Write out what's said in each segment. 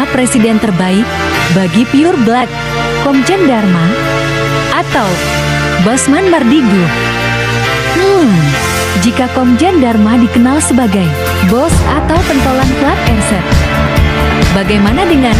Mana presiden terbaik bagi Pure Blood, Komjen Dharma atau Bosman Mardigu? Jika Komjen Dharma dikenal sebagai bos atau pentolan plat RZ, bagaimana dengan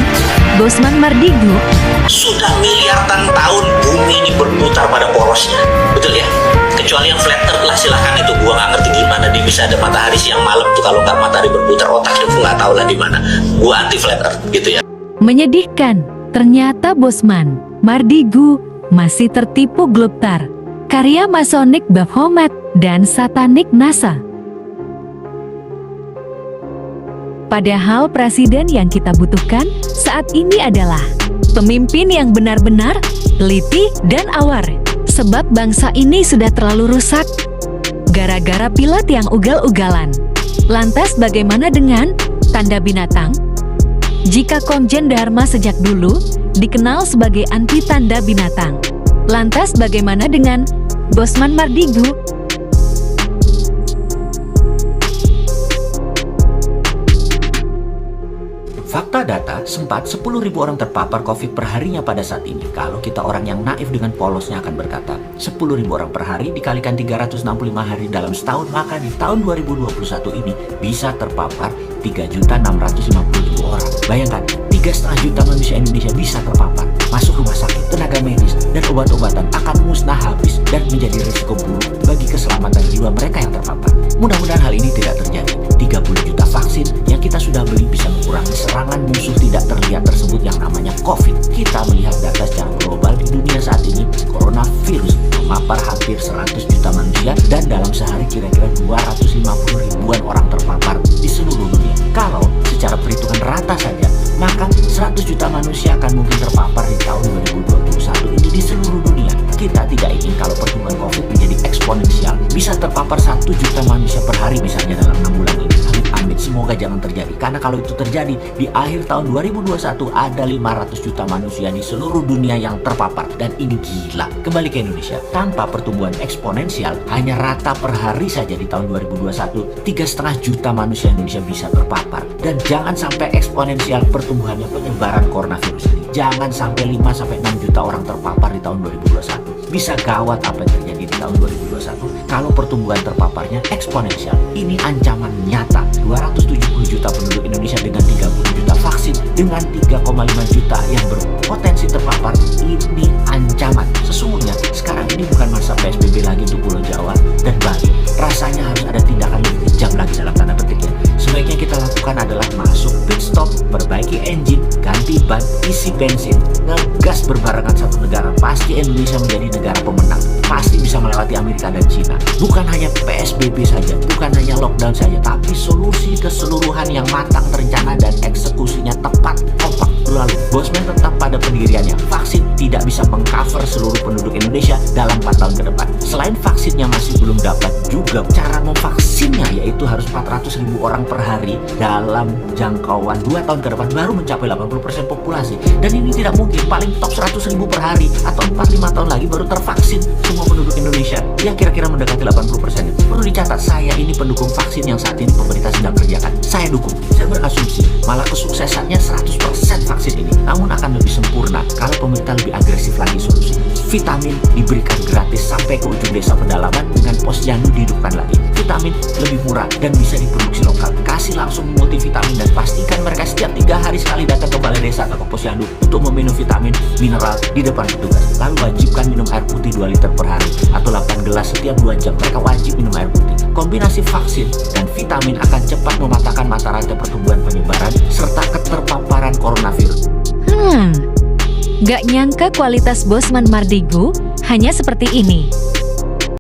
Bosman Mardigu? Sudah miliaran tahun bumi ini berputar pada porosnya, betul ya? Kecuali yang flat earth lah, silahkan itu gua nggak ngerti gimana dia bisa ada matahari siang malam tuh. Kalau nggak matahari berputar, otaknya gua nggak tahu lah di mana. Gua anti flat earth gitu ya. Menyedihkan, ternyata Bosman Mardigu masih tertipu Globstar, karya Masonic Baphomet dan Satanik NASA. Padahal presiden yang kita butuhkan saat ini adalah pemimpin yang benar-benar teliti dan aware. Sebab bangsa ini sudah terlalu rusak gara-gara pilot yang ugal-ugalan. Lantas bagaimana dengan tanda binatang? Jika Komjen Dharma sejak dulu dikenal sebagai anti tanda binatang, lantas bagaimana dengan Bosman Mardigu? Fakta data, sempat 10.000 orang terpapar COVID perharinya pada saat ini. Kalau kita orang yang naif dengan polosnya akan berkata, 10.000 orang per hari dikalikan 365 hari dalam setahun, maka di tahun 2021 ini bisa terpapar 3.650.000 orang. Bayangkan, 3,5 juta manusia Indonesia bisa terpapar. Masuk rumah sakit, tenaga medis, dan obat-obatan akan musnah habis dan menjadi risiko buruk bagi keselamatan jiwa mereka yang terpapar. Mudah-mudahan hal ini tidak terjadi. 30 juta vaksin yang kita sudah beli bisa mengurangi serangan musuh tidak terlihat tersebut yang namanya COVID. Kita melihat data secara global di dunia saat ini, coronavirus memapar hampir 100 juta manusia dan dalam sehari kira-kira 250 ribuan orang terpapar di seluruh dunia. Kalau secara perhitungan rata saja, maka 100 juta manusia akan mungkin terpapar di tahun 2021 ini di seluruh dunia. Kita tidak ingin kalau pertumbuhan COVID menjadi eksponensial, bisa terpapar 1 juta manusia per hari misalnya dalam 6 bulan ini. Amit, semoga jangan terjadi. Karena kalau itu terjadi, di akhir tahun 2021 ada 500 juta manusia di seluruh dunia yang terpapar. Dan ini gila. Kembali ke Indonesia, tanpa pertumbuhan eksponensial, hanya rata per hari saja di tahun 2021, 3,5 juta manusia Indonesia bisa terpapar. Dan jangan sampai eksponensial pertumbuhannya penyebaran coronavirus ini. Jangan sampai 5-6 juta orang terpapar di tahun 2021. Bisa gawat apa yang terjadi di tahun 2021 kalau pertumbuhan terpaparnya eksponensial. Ini ancaman nyata. 270 juta penduduk Indonesia dengan 30 juta vaksin, dengan 3,5 juta yang berpotensi terpapar. Ini ancaman. Sesungguhnya sekarang ini bukan masa PSBB lagi untuk Pulau Jawa dan Bali. Rasanya harus ada tindakan lebih kejam lagi dalam tanda petik ya. Sebaiknya kita lakukan adalah masuk pit stop, perbaiki engine, ganti ban, isi bensin, ngegas berbarengan satu negara. Pasti Indonesia menjadi negara pemenang. Pasti bisa melewati Amerika dan Cina. Bukan hanya PSBB saja, bukan hanya lockdown saja, tapi solusi keseluruhan yang matang, terencana, dan eksekusinya tepat, kompak. Lalu, Bosman tetap pada pendiriannya. Vaksin tidak bisa mengcover seluruh penduduk Indonesia dalam 4 tahun ke depan. Selain vaksinnya masih belum dapat, juga cara memvaksinnya yaitu harus 400.000 orang per hari dalam jangkauan 2 tahun ke depan baru mencapai 80% populasi. Dan ini tidak mungkin, paling top 100.000 per hari atau 4-5 tahun lagi baru tervaksin semua penduduk Indonesia yang kira-kira mendekati 80%. Perlu dicatat, saya ini pendukung vaksin yang saat ini pemerintah sedang kerjakan. Saya dukung, saya berasumsi malah kesuksesannya 100% vaksin ini. Namun akan lebih sempurna kalau pemerintah lebih agresif lagi solusi. Vitamin diberikan gratis sampai ke ujung desa pedalaman dengan posyandu dihidupkan lagi. Vitamin lebih murah dan bisa diproduksi lokal. Kasih langsung multivitamin dan pastikan mereka setiap 3 hari sekali datang ke balai desa atau ke posyandu untuk meminum vitamin mineral di depan petugas. Lalu wajibkan minum air putih 2 liter per hari atau 8 gelas setiap 2 jam. Mereka wajib minum air putih. Kombinasi vaksin dan vitamin akan cepat mematahkan mata rantai pertumbuhan penyebaran serta keterpaparan coronavirus. Gak nyangka kualitas Bosman Mardigu hanya seperti ini.